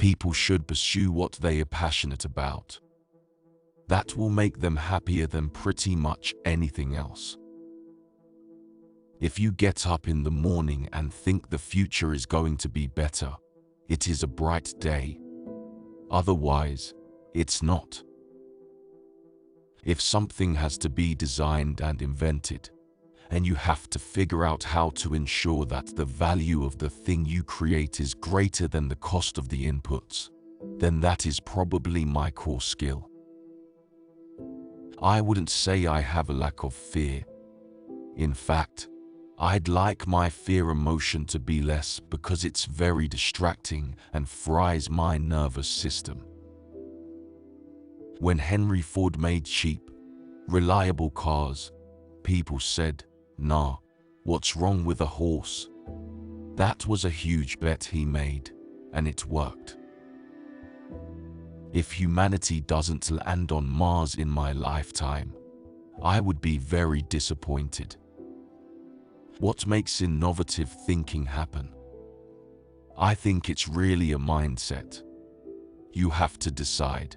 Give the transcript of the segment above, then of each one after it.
People should pursue what they are passionate about. That will make them happier than pretty much anything else. If you get up in the morning and think the future is going to be better, it is a bright day. Otherwise, it's not. If something has to be designed and invented, and you have to figure out how to ensure that the value of the thing you create is greater than the cost of the inputs, then that is probably my core skill. I wouldn't say I have a lack of fear. In fact, I'd like my fear emotion to be less because it's very distracting and fries my nervous system. When Henry Ford made cheap, reliable cars, people said, "Nah, what's wrong with a horse?" That was a huge bet he made, and it worked. If humanity doesn't land on Mars in my lifetime, I would be very disappointed. What makes innovative thinking happen? I think it's really a mindset. You have to decide.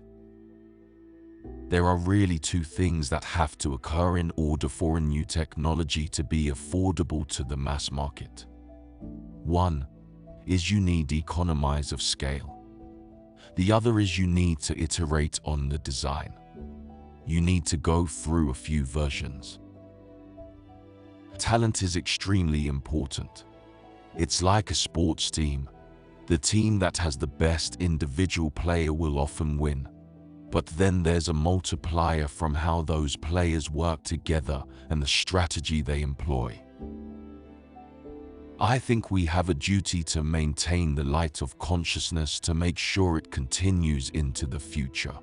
There are really two things that have to occur in order for a new technology to be affordable to the mass market. One is you need economies of scale. The other is you need to iterate on the design. You need to go through a few versions. Talent is extremely important. It's like a sports team. The team that has the best individual player will often win. But then there's a multiplier from how those players work together and the strategy they employ. I think we have a duty to maintain the light of consciousness to make sure it continues into the future.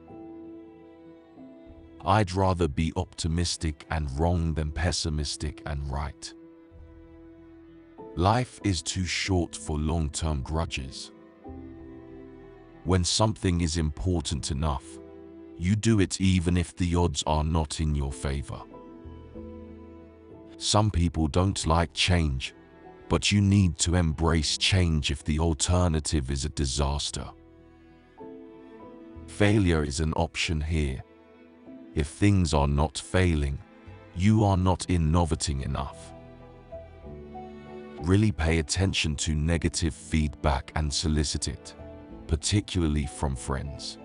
I'd rather be optimistic and wrong than pessimistic and right. Life is too short for long-term grudges. When something is important enough, you do it even if the odds are not in your favor. Some people don't like change, but you need to embrace change if the alternative is a disaster. Failure is an option here. If things are not failing, you are not innovating enough. Really pay attention to negative feedback and solicit it, particularly from friends.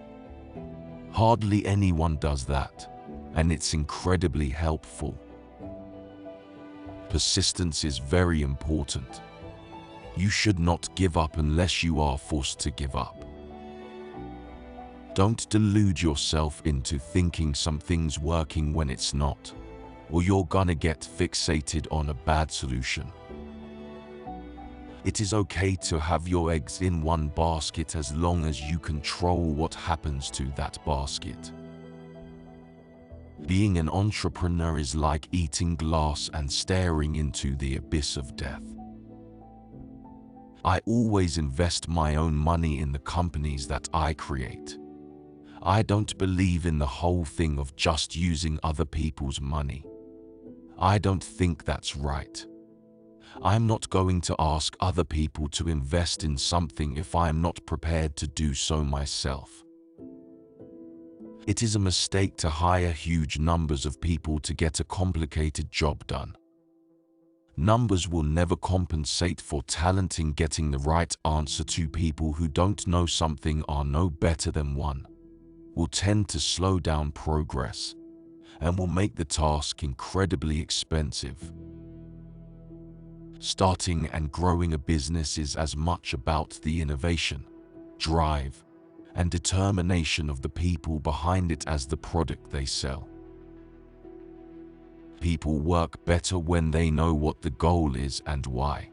Hardly anyone does that, and it's incredibly helpful. Persistence is very important. You should not give up unless you are forced to give up. Don't delude yourself into thinking something's working when it's not, or you're gonna get fixated on a bad solution. It is okay to have your eggs in one basket as long as you control what happens to that basket. Being an entrepreneur is like eating glass and staring into the abyss of death. I always invest my own money in the companies that I create. I don't believe in the whole thing of just using other people's money. I don't think that's right. I'm not going to ask other people to invest in something if I'm not prepared to do so myself. It is a mistake to hire huge numbers of people to get a complicated job done. Numbers will never compensate for talent in getting the right answer to people who don't know something are no better than one. Will tend to slow down progress and will make the task incredibly expensive. Starting and growing a business is as much about the innovation, drive, and determination of the people behind it as the product they sell. People work better when they know what the goal is and why.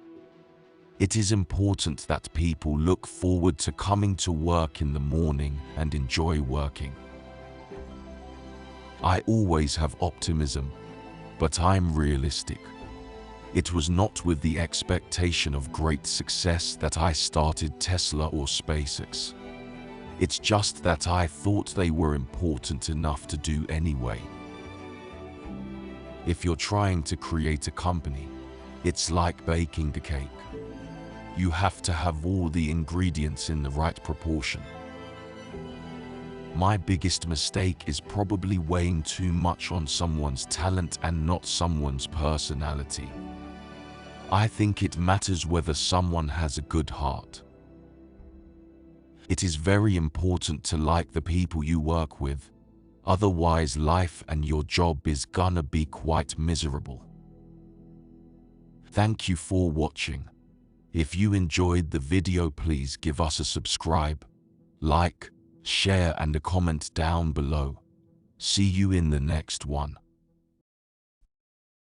It is important that people look forward to coming to work in the morning and enjoy working. I always have optimism, but I'm realistic. It was not with the expectation of great success that I started Tesla or SpaceX. It's just that I thought they were important enough to do anyway. If you're trying to create a company, it's like baking a cake. You have to have all the ingredients in the right proportion. My biggest mistake is probably weighing too much on someone's talent and not someone's personality. I think it matters whether someone has a good heart. It is very important to like the people you work with, otherwise life and your job is gonna be quite miserable. Thank you for watching. If you enjoyed the video, please give us a subscribe, like, share and a comment down below. See you in the next one.